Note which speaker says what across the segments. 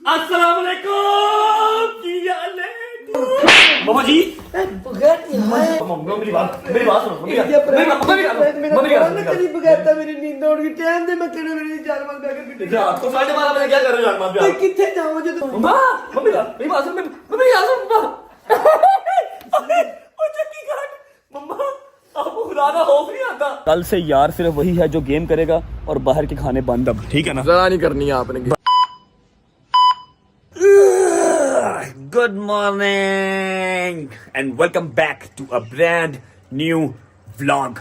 Speaker 1: अस्सलाम वालेकुम की हाल है मामा जी मेरी बात सुनो
Speaker 2: मेरी नींद उड़ गई टाइम दे मैं तेरे मेरी जान मार के
Speaker 1: रात को 12:30 बजे क्या कर रहे हो जान मार
Speaker 2: ते किथे जाऊं जो तुम
Speaker 1: मम्मा मेरी बात सुन मम्मी यार मम्मा ओ चक्की काट मम्मा आपको खुदा का खौफ नहीं आता कल से यार सिर्फ वही है जो गेम करेगा और बाहर के खाने बंद अब ठीक है ना
Speaker 3: जरा नहीं करनी है आपने
Speaker 1: Good morning and welcome back to a brand new vlog.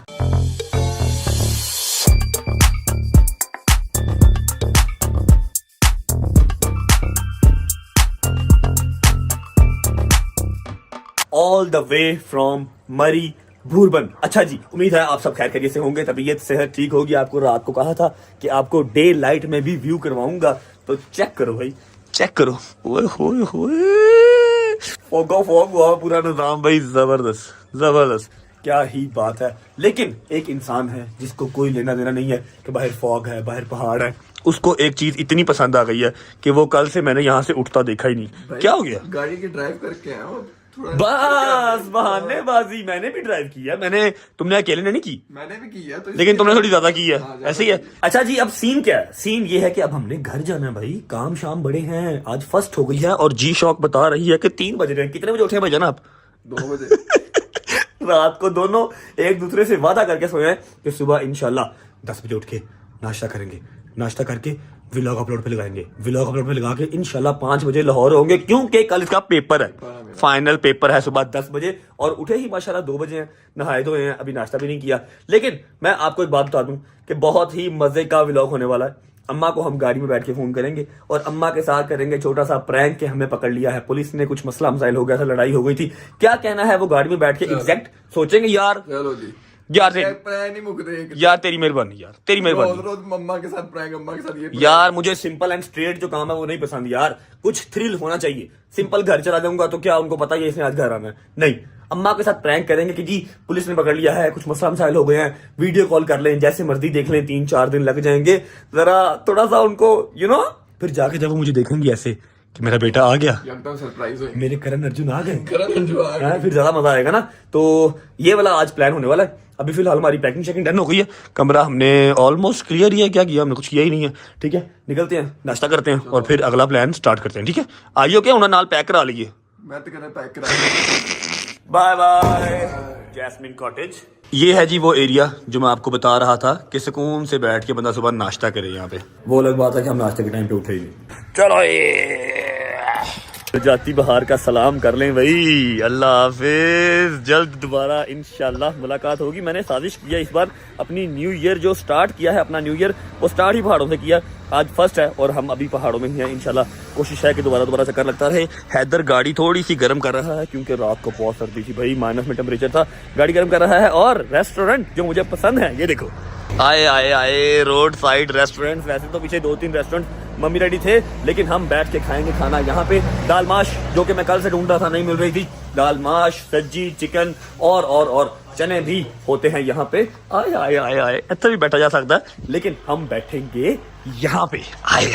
Speaker 1: All the way from Murray Bhurban. अच्छा जी, उम्मीद है आप सब खैर खैरियत से होंगे, तबीयत सेहत ठीक होगी। आपको रात को कहा था कि आपको डे लाइट में भी व्यू करवाऊंगा, तो चेक करो भाई, चेक करो। ओए होए होए फोगो फोग हुआ पूरा निजाम भाई, जबरदस्त जबरदस्त, क्या ही बात है। लेकिन एक इंसान है जिसको कोई लेना देना नहीं है कि बाहर फॉग है, बाहर पहाड़ है। उसको एक चीज इतनी पसंद आ गई है कि वो कल से मैंने यहाँ से उठता देखा ही नहीं। क्या हो गया?
Speaker 3: गाड़ी की ड्राइव करके आया हूं थोड़ा।
Speaker 1: बस बहानेबाजी, मैंने भी ड्राइव की है। तुमने अकेले ने नहीं की,
Speaker 3: मैंने भी की है तो
Speaker 1: लेकिन तुमने थोड़ी ज्यादा की है। ऐसे ही है।
Speaker 3: की।
Speaker 1: अच्छा जी, अब सीन क्या है? सीन ये है कि अब हमने घर जाना है भाई, काम शाम बड़े हैं। आज फर्स्ट हो गई है और जी शॉक बता रही है कि 3 बज रहे हैं। कितने बजे उठे हैं भाईजान आप?
Speaker 3: 2 बजे
Speaker 1: रात को दोनों एक दूसरे से वादा करके सोए हैं कि सुबह इंशाल्लाह 10 बजे उठ के नाश्ता करेंगे, नाश्ता करके व्लॉग अपलोड पे लगाएंगे, व्लॉग अपलोड पे लगा के इंशाल्लाह 5 बजे लाहौर होंगे, क्योंकि कल इसका पेपर है, फाइनल पेपर है सुबह 10 बजे। और उठे ही माशाल्लाह 2 बजे हैं, नहाए धोए हैं, अभी नाश्ता भी नहीं किया। लेकिन मैं आपको एक बात बता दूं कि बहुत ही मजे का व्लॉग होने वाला है। अम्मा को हम गाड़ी में बैठ के फोन करेंगे और अम्मा के साथ करेंगे छोटा सा प्रैंक के हमें पकड़ लिया है पुलिस ने, कुछ मसला मसाइल हो गया था, लड़ाई हो गई थी। क्या कहना है वो गाड़ी में बैठ के एग्जैक्ट सोचेंगे। यार
Speaker 3: चलो जी,
Speaker 1: यार
Speaker 3: प्रैंक नहीं मुकते
Speaker 1: यार तेरी मेहरबानी, यार तेरी मेहरबानी।
Speaker 3: रोज मम्मा के साथ प्रैंक, अम्मा के साथ ये
Speaker 1: यार मुझे सिंपल एंड स्ट्रेट जो काम है वो नहीं पसंद यार, कुछ थ्रिल होना चाहिए। सिंपल घर चला जाऊंगा तो क्या उनको पता है इसने आज घर आना है? नहीं, अम्मा के साथ प्रैंक करेंगे कि जी पुलिस ने पकड़ लिया है, कुछ मसला मसाइल हो गए हैं, वीडियो कॉल कर लें, जैसे मर्जी देख लें, 3-4 दिन लग जाएंगे। जरा थोड़ा सा उनको फिर जाके जब वो मुझे देखेंगे ऐसे कि मेरा बेटा आ गया,
Speaker 3: एकदम सरप्राइज हो,
Speaker 1: मेरे करण अर्जुन आ गए,
Speaker 3: करण
Speaker 1: फिर ज्यादा मजा आएगा ना। तो ये वाला आज प्लान होने वाला है। अभी फिलहाल हमारी पैकिंग शेकिंग डन हो गई है, कमरा हमने ऑलमोस्ट क्लियर ही है। क्या किया हमने? कुछ किया ही नहीं है। ठीक है, निकलते हैं, नाश्ता करते हैं और फिर अगला प्लान स्टार्ट करते हैं। ठीक है, आइयो क्या उन्हें नाल पैक करा लीजिए।
Speaker 3: मैं तो कहना पैक करा।
Speaker 1: Bye bye Jasmine cottage. ये है जी वो एरिया जो मैं आपको बता रहा था कि सुकून से बैठ के बंदा सुबह नाश्ता करे यहाँ पे। वो अलग बात है कि हम नाश्ते के टाइम पे उठे ही नहीं। चलो जाती बहार का सलाम कर लें भाई। अल्लाह हाफिज, जल्द दोबारा इंशाल्लाह मुलाकात होगी। मैंने साजिश किया इस बार अपनी न्यू ईयर जो स्टार्ट किया है, अपना न्यू ईयर वो स्टार्ट ही पहाड़ों से किया। आज फर्स्ट है और हम अभी पहाड़ों में ही हैं। इंशाल्लाह कोशिश है कि दोबारा चक्कर लगता रहे। हैदर गाड़ी थोड़ी सी गर्म कर रहा है क्योंकि रात को बहुत सर्दी थी भाई, माइनस में टेम्परेचर था। गाड़ी गर्म कर रहा है और रेस्टोरेंट जो मुझे पसंद है, ये देखो, आए रोड साइड रेस्टोरेंट। वैसे तो पीछे 2-3 रेस्टोरेंट मम्मी रेडी थे, लेकिन हम बैठ के खाएंगे खाना यहाँ पे। दाल माश जो कि मैं कल से ढूंढ रहा था, नहीं मिल रही थी। दाल माश, सब्जी, चिकन और चने भी होते हैं यहाँ पे। आए अच्छा भी बैठा जा सकता है, लेकिन हम बैठेंगे यहाँ पे। आए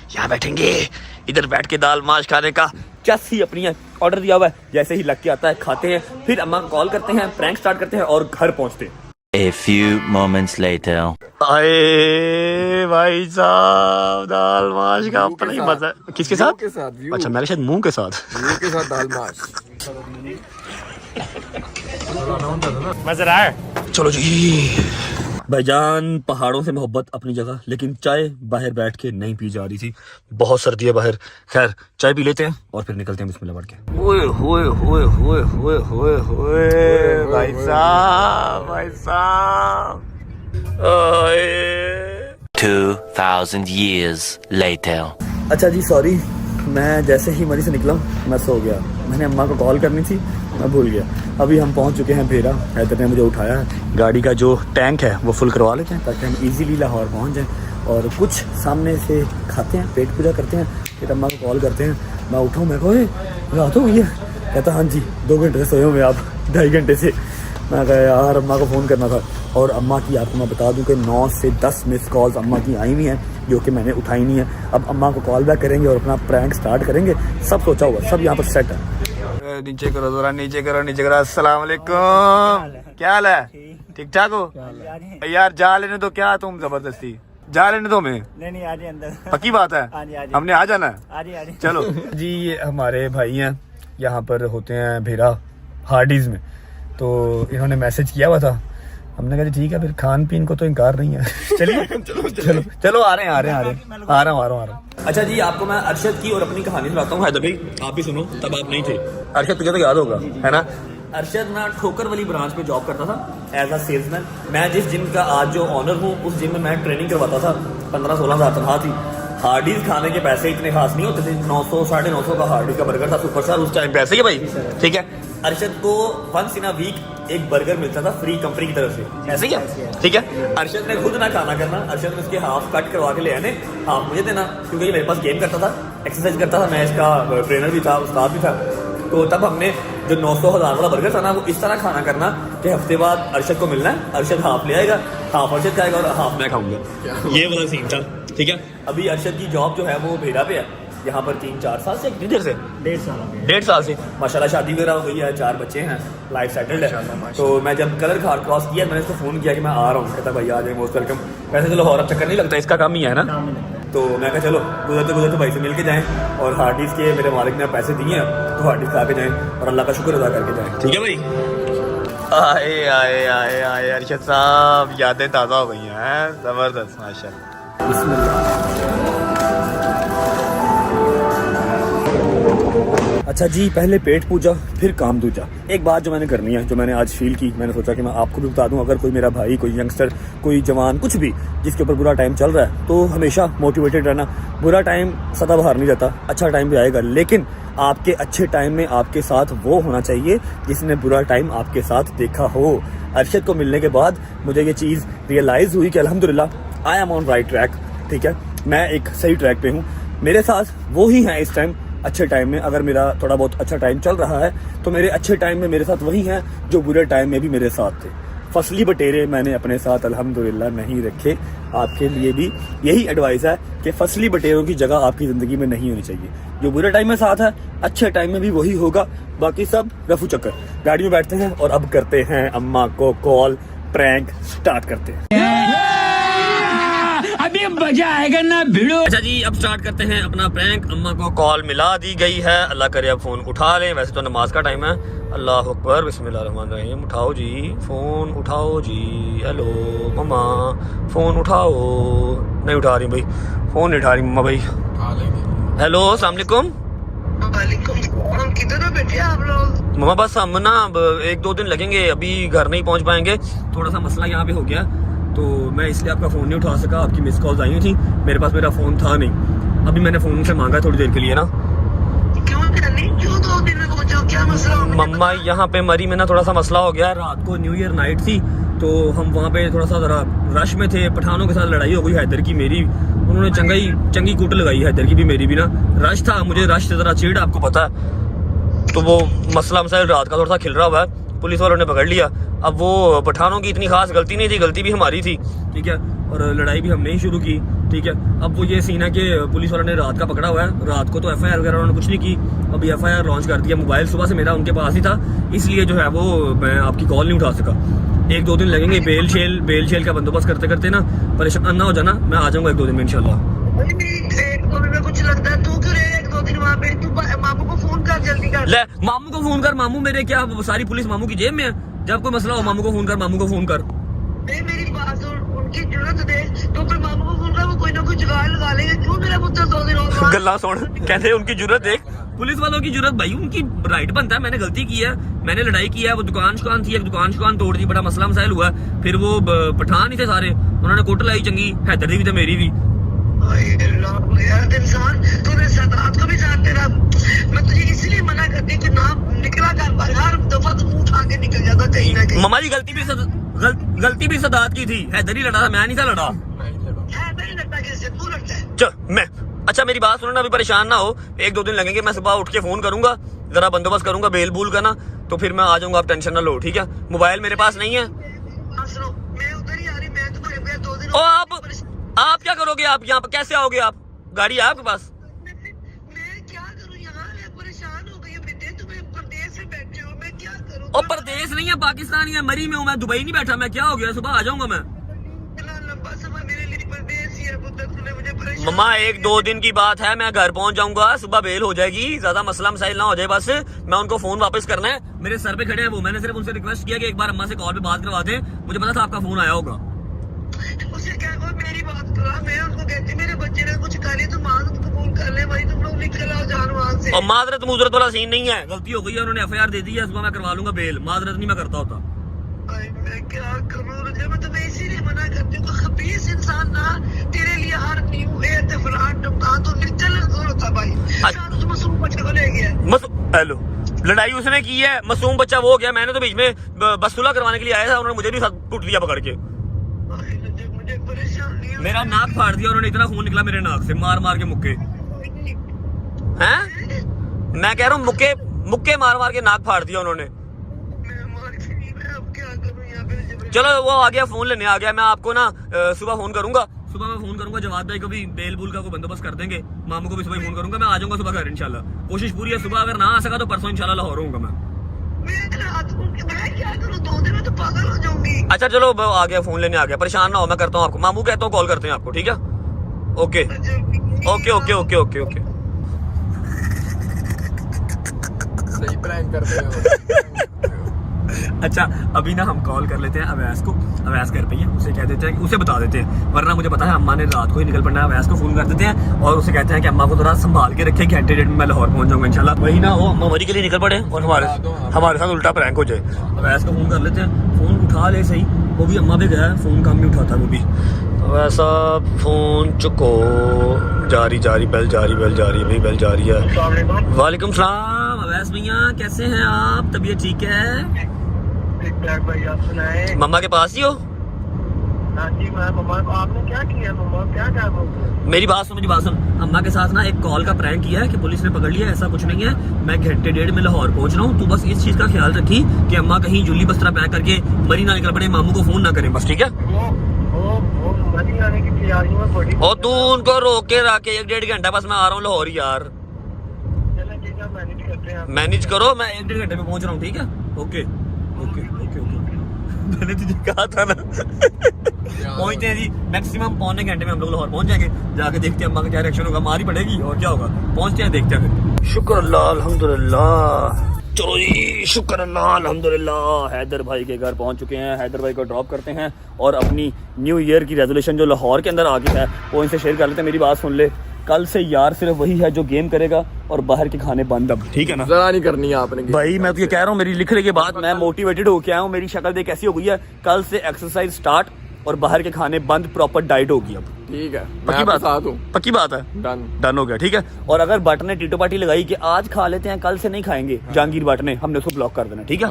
Speaker 1: यहाँ बैठेंगे। इधर बैठ के दाल माश खाने का जैसी अपनी है, ऑर्डर दिया हुआ है, जैसे ही लग के आता है खाते हैं, फिर अम्मा को कॉल करते हैं, प्रैंक स्टार्ट करते हैं और घर पहुंचते हैं।
Speaker 4: A few moments later.
Speaker 1: आए भाई साहब, दाल माश का अपना ही मजा है। किसके साथ? अच्छा, मेरे शायद मुंह के साथ।
Speaker 3: व्यू के साथ दाल माश।
Speaker 1: मजा आ है। चलो जी भाईजान, पहाड़ों से मोहब्बत अपनी जगह, लेकिन चाय बाहर बैठ के नहीं पी जा रही थी, बहुत सर्दी है बाहर। खैर चाय पी लेते हैं और फिर निकलते हैं बिस्मिल्लाह पढ़ के। ओए होए होए होए होए होए होए भाई साहब
Speaker 4: 2000 years later.
Speaker 1: अच्छा जी, सॉरी, मैं जैसे ही मरी से निकला मैं सो गया। मैंने अम्मा को कॉल करनी थी, मैं भूल गया। अभी हम पहुंच चुके हैं भेरा। हैदर ने मुझे उठाया है। गाड़ी का जो टैंक है वो फुल करवा लेते हैं ताकि हम इजीली लाहौर पहुंच जाएं और कुछ सामने से खाते हैं, पेट पूजा करते हैं, फिर अम्मा को कॉल करते हैं। मैं उठाऊँ, मैं कहे रात हो गई है? कहता हाँ जी, 2 घंटे से सोए हुए आप, 2.5 घंटे से। मैं कहा यार अम्मा को फ़ोन करना था। और अम्मा की आपको मैं बता दूं कि 9 से 10 मिस कॉल्स अम्मा की आई हुई हैं। जो कि मैंने उठाई नहीं है। अब अम्मा को कॉल बैक करेंगे और अपना प्रैंक स्टार्ट करेंगे। सब सोचा हुआ, सब यहाँ पर सेट है। नीचे करो जरा, नीचे करो, नीचे करो। अस्सलाम वालेकुम, क्या हाल है? ठीक ठाक हो यार? जा लेने दो, क्या तुम जबरदस्ती जा लेने दो। मैं
Speaker 2: नहीं आज अंदर
Speaker 1: पक्की बात है, हमने आ जाना है।
Speaker 2: आज
Speaker 1: चलो जी, ये हमारे भाई हैं, यहाँ पर होते हैं भेरा हार्डीज में। तो इन्होंने मैसेज किया हुआ था, हमने कहा जी ठीक है, फिर खान पीन को तो इनकार नहीं है। चलिए चलो चलो आ रहे हैं। आ रहा हूँ। अच्छा जी, आपको मैं अरशद की और अपनी कहानी सुनाता हूँ। हैदर भाई आप भी सुनो, तब आप नहीं थे। अरशद तुझे तो याद होगा है ना? अरशद ना ठोकर वाली ब्रांच पे जॉब करता था एज अ सेल्समैन। मैं जिस जिम का आज जो ऑनर हूँ, उस जिम में मैं ट्रेनिंग करवाता था। 15-16 हज़ार तनख्वाह थी। हार्डीज खाने के पैसे इतने खास नहीं होते थे। 900 साढ़े 900 का हार्डीज का बर्गर था, सुपरस्टार उस टाइम पैसे ही भाई। ठीक है, अरशद को वंस इन अ वीक एक बर्गर मिलता था फ्री कंपनी की तरफ से, ऐसे क्या? ठीक है, अरशद ने खुद ना खाना करना, अरशद ने उसके हाफ कट करवा के ले आने, हाफ मुझे देना, क्योंकि ये मेरे पास गेम करता था, एक्सरसाइज करता था, मैं इसका ट्रेनर भी था, उस्ताद भी था। तो तब हमने जो 900,000 वाला बर्गर था ना, वो इस तरह खाना करना कि हफ्ते बाद अरशद को मिलना है, अरशद हाफ ले आएगा, हाफ अरशद खाएगा और हाफ मैं खाऊंगा। ये वाला सीन था। ठीक है, अभी अरशद की जॉब जो है वो भेड़ा पे है, यहाँ पर 3-4 साल से, कितनी देर से? 1.5 साल से माशाल्लाह। शादी वगैरह हो गई है, 4 बच्चे हैं, लाइफ सेटल्ड है। तो मैं जब कलर खार क्रॉस किया, मैंने उसको फ़ोन किया कि मैं आ रहा हूँ। कहता भाई आ जाए, मोस्ट वेलकम। वैसे चलो और अब चक्कर नहीं लगता, इसका काम ही है ना। तो मैं कहा चलो गुजरते भाई से मिल के जाएँ, और हार्डीज के मेरे मालिक ने पैसे दिए हैं, तो हार्डीज खा के जाएँ और अल्लाह का शुक्र अदा करके जाएँ। ठीक है भाई? आए अरशद साहब, यादें ताज़ा हो गई हैं, ज़बरदस्त माशाल्लाह। बिस्मिल्लाह। अच्छा जी, पहले पेट पूजा फिर काम दूजा। एक बात जो मैंने करनी है, जो मैंने आज फील की, मैंने सोचा कि मैं आपको भी बता दूं। अगर कोई मेरा भाई, कोई यंगस्टर, कोई जवान, कुछ भी जिसके ऊपर बुरा टाइम चल रहा है, तो हमेशा मोटिवेटेड रहना। बुरा टाइम सदाबहार नहीं जाता, अच्छा टाइम भी आएगा, लेकिन आपके अच्छे टाइम में आपके साथ वो होना चाहिए जिसने बुरा टाइम आपके साथ देखा हो। अरशद को मिलने के बाद मुझे ये चीज़ रियलाइज़ हुई कि अल्हम्दुलिल्लाह I am on right track. ठीक है, मैं एक सही ट्रैक पे हूँ। मेरे साथ वो ही हैं इस टाइम अच्छे टाइम में। अगर मेरा थोड़ा बहुत अच्छा टाइम चल रहा है, तो मेरे अच्छे टाइम में मेरे साथ वही हैं जो बुरे टाइम में भी मेरे साथ थे। फसली बटेरे मैंने अपने साथ अल्हम्दुलिल्लाह नहीं रखे। आपके लिए भी यही एडवाइस है कि फसली बटेरों की जगह आपकी ज़िंदगी में नहीं होनी चाहिए। जो बुरे टाइम में साथ है, अच्छे टाइम में भी वही होगा, बाकी सब रफू चक्कर। गाड़ी में बैठते हैं और अब करते हैं अम्मा को कॉल, प्रैंक स्टार्ट करते हैं।
Speaker 2: अभी मजा आएगा ना भिड़ो।
Speaker 1: अच्छा जी, अब स्टार्ट करते हैं अपना प्रैंक। अम्मा को कॉल मिला दी गई है, अल्लाह करे अब फोन उठा लें। वैसे तो नमाज का टाइम है। अल्लाह अकबर, बिस्मिल्लाहिर्रहमानिर्रहीम। उठाओ जी फोन, उठाओ जी। हेलो मम्मा, फोन उठाओ। नहीं उठा रही भाई, फोन नहीं उठा रही मम्मा भाई। हेलो अस्सलाम वालेकुम।
Speaker 2: किधर बैठे आप लोग?
Speaker 1: मम्मा बस हम ना 1-2 दिन लगेंगे, अभी घर नहीं पहुंच पाएंगे, थोड़ा सा मसला यहाँ पे हो गया, तो मैं इसलिए आपका फ़ोन नहीं उठा सका। आपकी मिस कॉल्स आई हुई थी, मेरे पास मेरा फ़ोन था नहीं। अभी मैंने फ़ोन से मांगा थोड़ी देर के लिए ना।
Speaker 2: क्यों 2 दिन में पहुंचो, क्या मसला हो?
Speaker 1: मम्मा यहाँ पे मरी में ना थोड़ा सा मसला हो गया। रात को न्यू ईयर नाइट थी, तो हम वहाँ पे थोड़ा सा ज़रा रश में थे। पठानों के साथ लड़ाई हो गई, हैदर की मेरी, उन्होंने चंगी कूट लगाई, हैदर की भी मेरी भी ना। रश था, मुझे रश से ज़रा चिढ़, आपको पता है, तो वो मसला मसाइल रात का थोड़ा सा खिल रहा हुआ है। पुलिस वालों ने पकड़ लिया। अब वो पठानों की इतनी खास गलती नहीं थी, गलती भी हमारी थी। ठीक है, और लड़ाई भी हमने ही शुरू की। ठीक है, अब वो ये सीन है कि पुलिस वालों ने रात का पकड़ा हुआ है। रात को तो FIR वगैरह उन्होंने कुछ नहीं की, अभी FIR लॉन्च कर दिया। मोबाइल सुबह से मेरा उनके पास ही था, इसलिए जो है वो मैं आपकी कॉल नहीं उठा सका। 1-2 दिन लगेंगे। बेल शेल का बंदोबस्त करते करते ना परेशान ना हो जाना, मैं आ जाऊँगा 1-2 दिन में इंशाल्लाह।
Speaker 2: 1-2 दिन में कुछ लगता है, तू क्यों रहे 1-2 दिन वहाँ पे? तू मामू को फोन कर, जल्दी कर।
Speaker 1: ले मामू को फोन कर। मामू मेरे क्या सारी पुलिस मामू की जेब में है? जब कोई मसला हो मामू को फोन कर, मामू को फोन कर।
Speaker 2: नहीं मेरी बात सुन, उनकी जरूरत दे तो फिर मामू को फोन कर, वो कोई ना कोई जुगाड़ लगा लेंगे। क्यों मेरा पुत्र 2 दिन और
Speaker 1: गल्ला सुन, कहते हैं उनकी जरूरत देख। पुलिस वालों की जरूरत भाई, उनकी राइट बनता है। मैंने गलती की है, मैंने लड़ाई की है। वो दुकान थी, एक दुकान तोड़ दी, बड़ा मसला मसाइल हुआ। फिर वो पठान ही थे सारे, उन्होंने कोट लाई चंगी, हैदर दी भी थे, मेरी भी।
Speaker 2: यार इंसान, तूने सादात को भी साथ तेरा, मैं तुझे इसलिए मना करती कि ना निकला कर, हर दफा तू मुंह उठा के निकल जाता कहीं ना कहीं।
Speaker 1: मम्मा जी गलती भी सदात की थी, हैदर ही लड़ा था, मैं नहीं था लड़ा।
Speaker 2: नहीं लगता किससे, तू लगता है।
Speaker 1: चल मैं, अच्छा मेरी बात सुनो ना, अभी परेशान ना हो। 1-2 दिन लगेंगे, मैं सुबह उठ के फोन करूंगा, जरा बंदोबस्त करूंगा बेल बूल का ना, तो फिर मैं आ जाऊंगा, आप टेंशन ना लो। ठीक है, मोबाइल मेरे पास नहीं है।
Speaker 2: सुनो, मैं उधर ही आ रही, मैं तुम्हारे 2 दिन।
Speaker 1: ओ आप आप क्या करोगे? आप यहाँ पे कैसे आओगे? आप गाड़ी है आपके पास?
Speaker 2: मैं क्या करूँ यहाँ? मैं परेशान हो गई हूँ बेटे, तुम्हें परदेश में बैठे हो, मैं क्या करूँ?
Speaker 1: और परदेश नहीं है, पाकिस्तान ही है, मरी में हूँ मैं, दुबई नहीं बैठा मैं। क्या हो गया? सुबह आ जाऊंगा मैं।
Speaker 2: इतना लंबा समय मेरे लिए परदेश ही है पुत्र, तूने मुझे परेशान
Speaker 1: मम्मा 1-2 दिन की बात है, मैं घर पहुंच जाऊंगा, सुबह बेल हो जाएगी, ज्यादा मसला मसाइल ना हो जाए बस। मैं उनको फोन वापस करना है, मेरे सर पे खड़े हैं वो। मैंने सिर्फ उनसे रिक्वेस्ट किया कि एक बार अम्मा से कॉल पे बात करवा दें, मुझे पता था आपका फोन आया होगा।
Speaker 2: उसे क्या, वो मेरी बात करा, मैं उनको कहती मेरे बच्चे ने कुछ खा लिया तो माजरत कबूल कर ले भाई, तुम लोग निकल आओ जान वहां से।
Speaker 1: और माजरत मुजरत वाला सीन नहीं है, गलती हो गई है, उन्होंने FIR दे दी है, सुबह मैं करवा लूंगा बेल, माजरत नहीं मैं करता होता।
Speaker 2: भाई मैं क्या करूँ रुझे, मैं तुम्हें इसीलिए मना करती हूँ, खबीस इंसान ना तेरे लिए हर न्यू ईयर ते फलान टमका तो निचल दूर होता भाई। शायद उस मासूम बच्चे को ले गया।
Speaker 1: हेलो, लड़ाई उसने की है, मासूम बच्चा वो हो गया, मैंने तो बीच में बस सुलह करवाने के लिए आया था, उन्होंने मुझे भी साथ कुट दिया पकड़ के।
Speaker 2: मुझे परेशानी है।
Speaker 1: मेरा नाक फाड़ दिया उन्होंने, इतना खून निकला मेरे नाक से, मार मार के मुक्के हैं। मैं कह रहा हूँ मुक्के मार मार के नाक फाड़ दिया उन्होंने।
Speaker 2: मैं मार नहीं, मैं अब क्या करूँ यहाँ पे।
Speaker 1: चलो वो आ गया, फोन लेने आ गया, मैं आपको ना सुबह फोन करूंगा। सुबह मैं फोन करूंगा, जवाद भाई को भी बेल बुल का कोई बंदोबस्त कर देंगे, मामू को भी सुबह फोन करूंगा, मैं आ जाऊंगा सुबह घर इंशाल्लाह। कोशिश पूरी है, सुबह अगर ना आ सका तो परसों इंशाल्लाह लाहौर होऊंगा मैं।
Speaker 2: मैं क्या करूँ, 2 दिन में तो पागल हो जाऊंगी।
Speaker 1: अच्छा चलो आ गया, फोन लेने आ गया, परेशान ना हो, मैं करता हूँ आपको, मामू कहता हूँ कॉल करते हैं आपको, ठीक है? Okay okay okay okay okay okay.
Speaker 3: सही प्रैंक करते हो।
Speaker 1: अच्छा अभी ना हम कॉल कर लेते हैं अवैस को, अवैस घर पे ही है, उसे कह देते हैं कि उसे बता देते हैं, वरना मुझे पता है अम्मा ने रात को ही निकल पड़ना है। अवैस को फोन कर देते हैं और उसे कहते हैं कि अम्मा को थोड़ा संभाल के रखे, घंटे डेढ़ में मैं लाहौर पहुंच जाऊंगा इंशाल्लाह। वही ना वो अम्मा मरी के लिए निकल पड़े और हमारे साथ उल्टा प्रैंक हो जाए। अवैस को फोन कर लेते हैं, फोन उठा ले सही, वो भी अम्मा पे गया है, फोन काम नहीं उठाता वो भी। वैसा फोन चुको, जारी बेल जारी भाई, बेल जारी है। वालेकुम सलाम अवैस भैया, कैसे हैं आप? तबीयत ठीक है?
Speaker 2: भाई आप सुनाए?
Speaker 1: मम्मा के पास ही हो?
Speaker 2: हाँ जी मम्मा, आपने क्या किया मम्मा, क्या क्या बोलते?
Speaker 1: मेरी बात सुन, अम्मा के साथ ना एक कॉल का प्रैंक किया है कि पुलिस ने पकड़ लिया, ऐसा कुछ नहीं है, मैं घंटे डेढ़ में लाहौर पहुंच रहा हूँ, तू बस इस चीज का ख्याल रखी कि अम्मा कहीं जुल्ली बस्तरा पैक करके मरी ना निकल पड़े, मामू को फोन ना करें बस, ठीक है?
Speaker 2: वो मरी आने की तैयारी में बड़ी।
Speaker 1: और तू उनको रोक के रख के 1-1.5 घंटा, बस मैं आ रहा हूँ लाहौर यार।
Speaker 2: मैनेज करते हैं,
Speaker 1: मैनेज करो, मैं 1-1.5 घंटे में पहुंच रहा हूँ, ठीक है? Okay okay okay okay. मैंने तुझे कहा था ना। पहुंचते हैं जी, मैक्सिमम पौने घंटे में हम लोग लाहौर पहुंच जाएंगे, जाके देखते हैं अम्मा का क्या रिएक्शन होगा, मारी पड़ेगी और क्या होगा, पहुंचते हैं देखते हैं फिर। शुक्र अल्लाह अल्हम्दुलिल्लाह, चलो जी शुक्र अल्लाह अल्हम्दुलिल्लाह, हैदर भाई के घर पहुंच चुके हैं। हैदर भाई को ड्रॉप करते हैं और अपनी न्यू ईयर की रेजोल्यूशन जो लाहौर के अंदर आ गई है वो इनसे शेयर कर लेते हैं। मेरी बात सुन ले, कल से यार सिर्फ वही है जो गेम करेगा और बाहर के खाने बंद अब, ठीक है ना?
Speaker 3: जरा नहीं करनी है आपने
Speaker 1: भाई मैं तो ये कह रहा हूँ, मेरी लिखने के बाद मैं मोटिवेटेड होके आया हूँ, मेरी शक्ल देख कैसी हो गई है। कल से एक्सरसाइज स्टार्ट और बाहर के खाने बंद, प्रॉपर डाइट होगी अब,
Speaker 3: ठीक है?
Speaker 1: पक्की बात
Speaker 3: साथ हूँ,
Speaker 1: पक्की बात है, डन हो गया, ठीक है? और अगर बट ने टीटो पार्टी लगाई कि आज खा लेते हैं कल से नहीं खाएंगे, जहांगीर बट ने, हमने उसको ब्लॉक कर देना, ठीक है?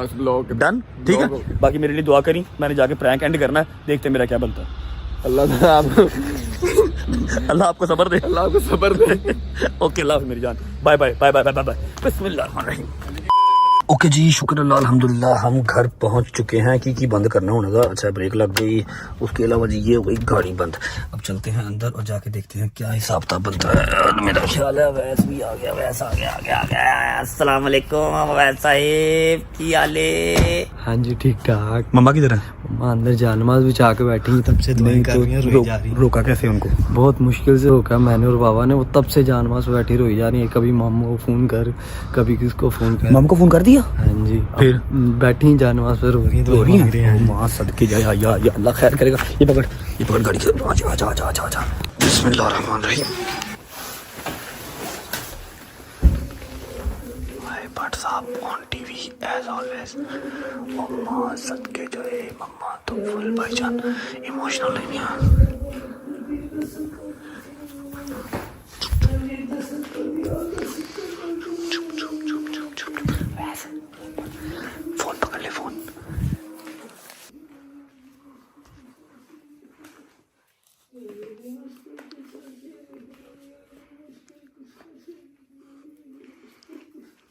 Speaker 1: डन, ठीक है? बाकी मेरे लिए दुआ करी, मैंने जाके प्रैंक एंड करना है, देखते मेरा क्या बनता है। अल्लाह आपको सब्र दे,
Speaker 3: अल्लाह को सब्र दे।
Speaker 1: ओके अल्लाह मेरी जान, bye bye bye bye bye bye, बिस्मिल्लाहिर्रहमानिर्रहीम। ओके जी शुक्र अल्लाह अल्हम्दुलिल्लाह, हम घर पहुंच चुके हैं। की बंद करना होने का, अच्छा ब्रेक लग गई, उसके अलावा जी ये हो गई गाड़ी बंद। अब चलते हैं अंदर और जाके देखते हैं क्या हिसाब किताब बनता है। मेरा ख्याल है वैस भी आ गया, वैस आ गया। अस्सलाम वालेकुम वैस साहिब, की हाल है?
Speaker 5: हाँ जी ठीक ठाक।
Speaker 1: मम्मा किधर है?
Speaker 5: मम्मा अंदर जानमाज बिछा के बैठी हैं, तब से दुआएं कर रही हैं, रोई जा रही हैं।
Speaker 1: रोका कैसे उनको?
Speaker 5: बहुत मुश्किल से रोका मैंने और बाबा ने, वो तब से जानमाज बैठी रोई जा रही है, कभी मामू को फोन कर, कभी किसको फोन कर।
Speaker 1: मम्मा को फोन कर दिया?
Speaker 5: हाँ जी,
Speaker 1: फिर
Speaker 5: बैठी हैं जानमाज पे रो रही हैं।
Speaker 1: मां सदके जाए, या अल्लाह खैर करेगा। ये पकड़ गाड़ी के, आजा। बिस्मिल्लाहिर्रहमानिर्रहीम। भट्ट साहब ऑन टीवी एज ऑलवेज। मम्मा सदके जाए, मम्मा तो फुल भाईजान इमोशनल नहीं है। फोन पकड़ ले, फोन।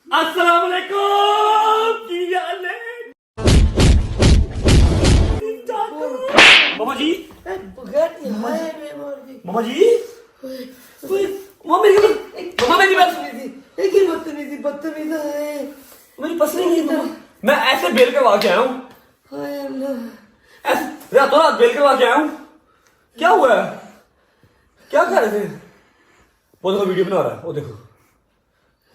Speaker 1: अस्सलाम वालेकुम, की हाल है? बाबा जी मम्मा जी मम्मा मेरी बात
Speaker 2: एक ही बदतमीज है।
Speaker 1: मेरी पसली नहीं है। मैं ऐसे बेल करवा के आया हूँ,
Speaker 2: हाय अल्लाह।
Speaker 1: ऐसे रातों रात बेल करवा के आया हूँ। क्या हुआ है? क्या कर रहे थे? वो देखो वीडियो बना रहा है, वो देखो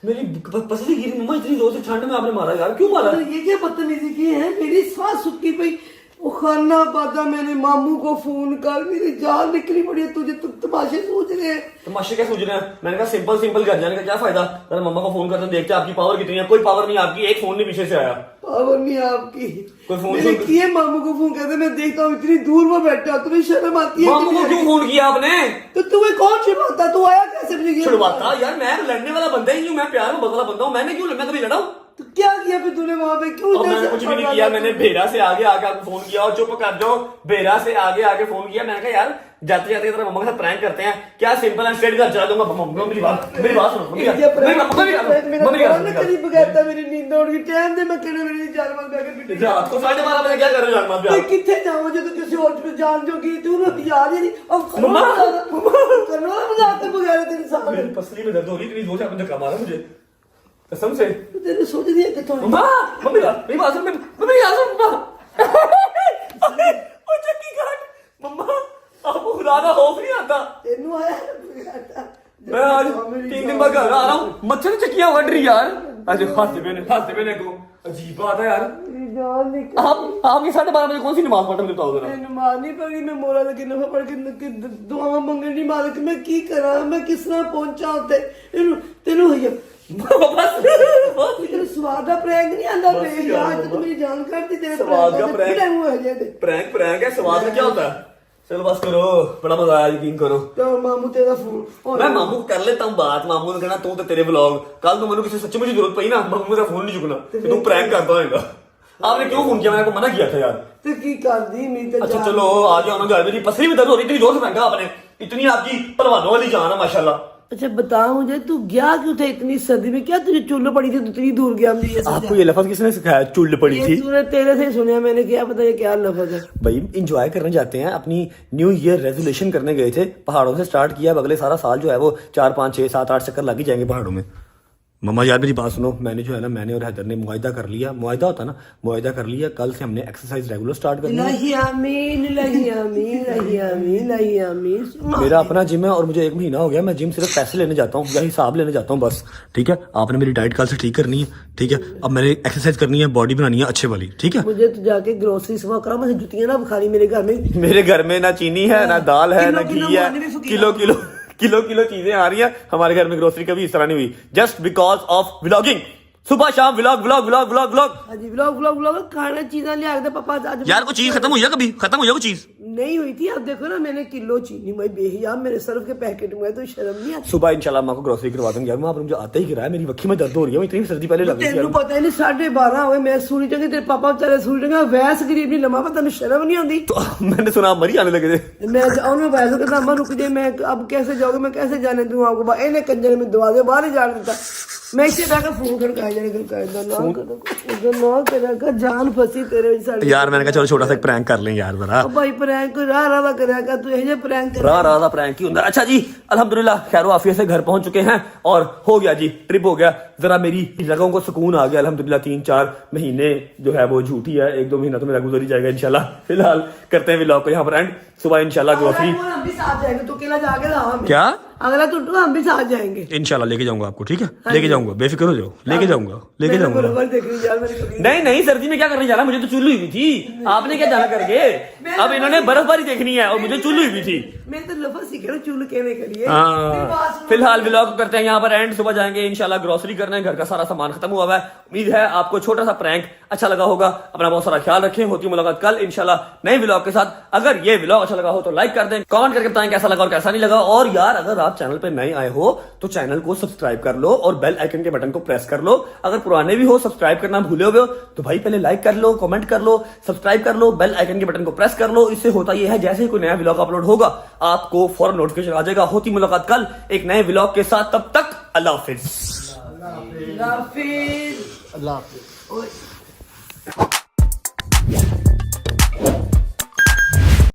Speaker 1: मेरी पसली गिरी। मम्मा इतनी जोर से ठंड में आपने मारा यार, क्यों मारा?
Speaker 2: ये क्या बदतमीजी की है? मेरी सांस सुखी पई। वो खाना पाता मैंने मामू को फोन कर, मेरी जान निकली पड़ी है। तुझे तुम तमाशे सूझ रहे हैं।
Speaker 1: तमाशे क्या सूझ रहे हैं? मैंने कहा सिंपल घर जाने का क्या फायदा? मैंने मम्मा को फोन करते देखते आपकी पावर कितनी है। कोई पावर नहीं आपकी, एक फोन नहीं पीछे से आया।
Speaker 2: पावर नहीं आपकी।
Speaker 1: कोई फोन
Speaker 2: मैंने किए मामू को फोन करते, मैं देखता हूँ इतनी दूर वो बैठा, तुम्हें शर्म आती है?
Speaker 1: मामू को क्यों फोन किया आपने?
Speaker 2: तो तुम्हें कौन छुड़वाता? तू आया कैसे मुझे?
Speaker 1: छुड़वाता यार, मैं लड़ने वाला बंदा ही नहीं हूँ, मैं प्यार में वाला बंदा हूँ। मैंने क्यों, मैं कभी लड़ा हूँ?
Speaker 2: तो क्या किया फिर तूने वहां पे? क्यों
Speaker 1: और मैंने कुछ भी नहीं किया। मैंने भेड़ा से आगे आके आपको फोन किया और चुप कर दो। भेड़ा से आगे आके फोन किया। मैंने कहा यार जाते जाते तेरा मम्मा के साथ प्रैंक करते हैं क्या? सिंपल एंड स्ट्रेट घर चला दूंगा। मम्मा मेरी बात सुनो।
Speaker 2: करीब गया था, मेरी नींद उड़ गई। टाइम दे, मैं कहने मेरी जान मार बैठे
Speaker 1: रात को 12:30 बजे क्या कर रहे हो जान मार?
Speaker 2: कितने जाऊँ जो? तो किसी और पे जान जोगी तू याद ही नहीं। अब
Speaker 1: मम्मा
Speaker 2: करने वाला मजाक के बगैर तेरे सामने।
Speaker 1: मेरी पसली में दर्द हो रही, इतनी जोर से आपने धक्का मारा मुझे कसम से।
Speaker 2: तेरे सोच दिया कि
Speaker 1: मम्मा मेरी बात सुन, मेरी बात सुन मम्मा। ओ चक्की काट मम्मा, आपको खुदा का खौफ नहीं आता?
Speaker 2: तेनू आया
Speaker 1: मैं आज 3 दिन बाद घर आ रहा हूँ, मच्छर चक्कियां बढ़ रही यार। आज हंसते पहने को अजीब बात है यार।
Speaker 2: जान निकल।
Speaker 1: आप ये 12:30 बजे कौन सी नमाज पढ़ रहे हो? जरा
Speaker 2: नमाज नहीं पढ़ी मैं, मोरा लगे नफा पढ़ के दुआ मंगनी मालिक मैं की करा? मैं किस तरह पहुंचा होते तेनू भैया? तेरे स्वाद का प्रैंक नहीं आंदा पे यार। तो मेरी जान काटती तेरे
Speaker 1: स्वाद का
Speaker 2: प्रैंक
Speaker 1: प्रैंक है। स्वाद का क्या होता है? चलो बस करो, बड़ा मजा आया, यकीन करो।
Speaker 2: तो मामू तेरा फोन
Speaker 1: मैं मामू को कर लेता हूँ बात। मामू ने कहना तू तो तेरे व्लॉग, कल तो मैंने किसी सच्ची मुझे जरूरत पई ना, मामू का फोन नहीं चुकना कि तू प्रैंक करता होगा। आपने क्यों फोन किया? मैंने आपको मना किया था यार।
Speaker 2: तो की कर दी मैं तो।
Speaker 1: अच्छा चलो आ जाओ ना घर। मेरी पसली में दर्द हो रही, इतनी जोर से फेंका आपने। इतनी आपकी पहलवानों वाली जान है माशाल्लाह।
Speaker 2: अच्छा बता मुझे, तू गया क्यों था इतनी सर्दी में? क्या तुझे चुल्ल पड़ी थी? तू इतनी दूर गया? मुझे ये
Speaker 1: आपको ये लफ्ज किसने सिखाया? चुल्ल पड़ी थी?
Speaker 2: तूने तेरे से सुना, मैंने क्या पता ये क्या लफ्ज है।
Speaker 1: भाई इंजॉय करने जाते हैं, अपनी न्यू ईयर रेजोल्यूशन करने गए थे, पहाड़ों से स्टार्ट किया। अब अगले सारा साल जो है वो 4, 5, 6, 7, 8 चक्कर लग ही जाएंगे पहाड़ों में। मम्मा यार मेरी बात सुनो, मैंने जो है ना, मैंने और हैदर ने मुआहिदा कर लिया। मुआहिदा होता ना, मुआहिदा कर लिया। कल से हमने एक्सरसाइज रेगुलर स्टार्ट करनी है।
Speaker 2: लही आमीन, लही आमीन, लही आमीन, लही आमीन।
Speaker 1: मेरा अपना जिम है और मुझे 1 महीना हो गया। मैं जिम सिर्फ पैसे लेने जाता हूँ या हिसाब लेने जाता हूँ बस। ठीक है, आपने मेरी डाइट कल से ठीक करनी है। ठीक है, अब मैंने एक्सरसाइज करनी है, बॉडी बनानी है अच्छे वाली। ठीक है,
Speaker 2: मुझे तो जाके ग्रोसरी सवा करा, मुझे जुतियां ना खानी मेरे घर में।
Speaker 1: मेरे घर में ना चीनी है, ना दाल है, ना घी है। किलो चीजें आ रही हैं हमारे घर में। ग्रोसरी कभी इस तरह नहीं हुई, जस्ट बिकॉज ऑफ व्लॉगिंग। सुबह शाम vlog vlog vlog vlog vlog.
Speaker 2: हाजी व्लॉग व्लॉग व्लॉग खाना चीजें लिया के पापा आज।
Speaker 1: यार कोई चीज खत्म हुई है? कभी खत्म हुई है कोई चीज?
Speaker 2: नहीं हुई थी। अब देखो ना, मैंने किलो चीनी मैं बेहिया मेरे सर्फ के पैकेट में, तो शर्म नहीं आती?
Speaker 1: सुबह इंशाल्लाह माँ को ग्रोसरी करवा दूंगी यार। वहाँ पर मुझे आता ही गिरा है, मेरी वक्की में दर्द हो रही है। इतनी सर्दी पहले लग रही
Speaker 2: तेनू पता ही नहीं 12:30 हुए, मैं सूरी जगह तेरे पापा बेचारे सूरी जगह वैस गरीब नहीं लम्हा पता नहीं शर्म नहीं आती?
Speaker 1: तो मैंने सुना आप मरी आने लगे थे।
Speaker 2: मैं जाऊँ वैसे कहता अम्मा रुक जाए, मैं अब कैसे जाओगे? मैं कैसे जाने दूँ आपको? इन्हें कंजर में दवा दे, बाहर ही जाने देता। मैं इसे जाकर फोन खड़काया जाने का जान फंसी तेरे
Speaker 1: यार। मैंने कहा चलो छोटा सा प्रैंक कर लें यार जरा।
Speaker 2: भाई प्रैंक रहा करेगा तू, ये प्रैंक
Speaker 1: रहा प्रैंक ही होता। अच्छा जी, अल्हम्दुलिल्लाह खैर आफियत से घर पहुंच चुके हैं और हो गया जी, ट्रिप हो गया। जरा मेरी जगहों को सुकून आ गया अल्हम्दुलिल्लाह। 3-4 महीने जो है वो झूठी है, 1-2 महीना तो मेरा गुजर ही जाएगा इंशाल्लाह। फिलहाल करते हैं व्लॉग को यहाँ पर एंड। सुबह इंशाल्लाह ग्रोसरी
Speaker 2: हम भी साथ जाएंगे, तो अकेला जाके
Speaker 1: क्या
Speaker 2: अगला तो हम भी साथ जाएंगे
Speaker 1: इंशाल्लाह। लेके जाऊंगा आपको, ठीक है? लेके जाऊंगा, बेफिक्र हो जाओ। लेके जाऊंगा। नहीं सर्दी में क्या करने जाना? मुझे तो चुल्लू हुई थी, आपने क्या जाना करके? अब इन्होंने बर्फबारी देखनी है और मुझे चुल्लू हुई थी।
Speaker 2: मैं तो लफज सीख रहा हूँ चुल्लू कहने के लिए।
Speaker 1: फिलहाल व्लॉग करते हैं यहाँ पर एंड। सुबह जाएंगे इंशाल्लाह ग्रोसरी करने, घर का सारा सामान खत्म हुआ है। उम्मीद है आपको छोटा सा प्रैंक अच्छा लगा होगा। अपना बहुत सारा ख्याल रखें। होती है मुलाकात कल इंशाल्लाह नए व्लॉग के साथ। अगर ये व्लॉग अच्छा लगा हो तो लाइक कर दें, कमेंट करके बताएं कैसा लगा और कैसा नहीं लगा। और यार अगर आप चैनल पे नए आए हो तो चैनल को सब्सक्राइब कर लो और बेल आइकन के बटन को प्रेस कर लो। अगर पुराने भी हो, सब्सक्राइब करना भूले हुए हो तो भाई पहले लाइक कर लो, कमेंट कर लो, सब्सक्राइब कर लो, बेल आइकन के बटन को प्रेस कर लो। इससे होता यह है जैसे ही कोई नया व्लॉग अपलोड होगा आपको फौरन नोटिफिकेशन आ जाएगा। होती मुलाकात कल एक नए व्लॉग के साथ। तब तक अल्लाह हाफिज।
Speaker 2: अल्लाह हाफिज।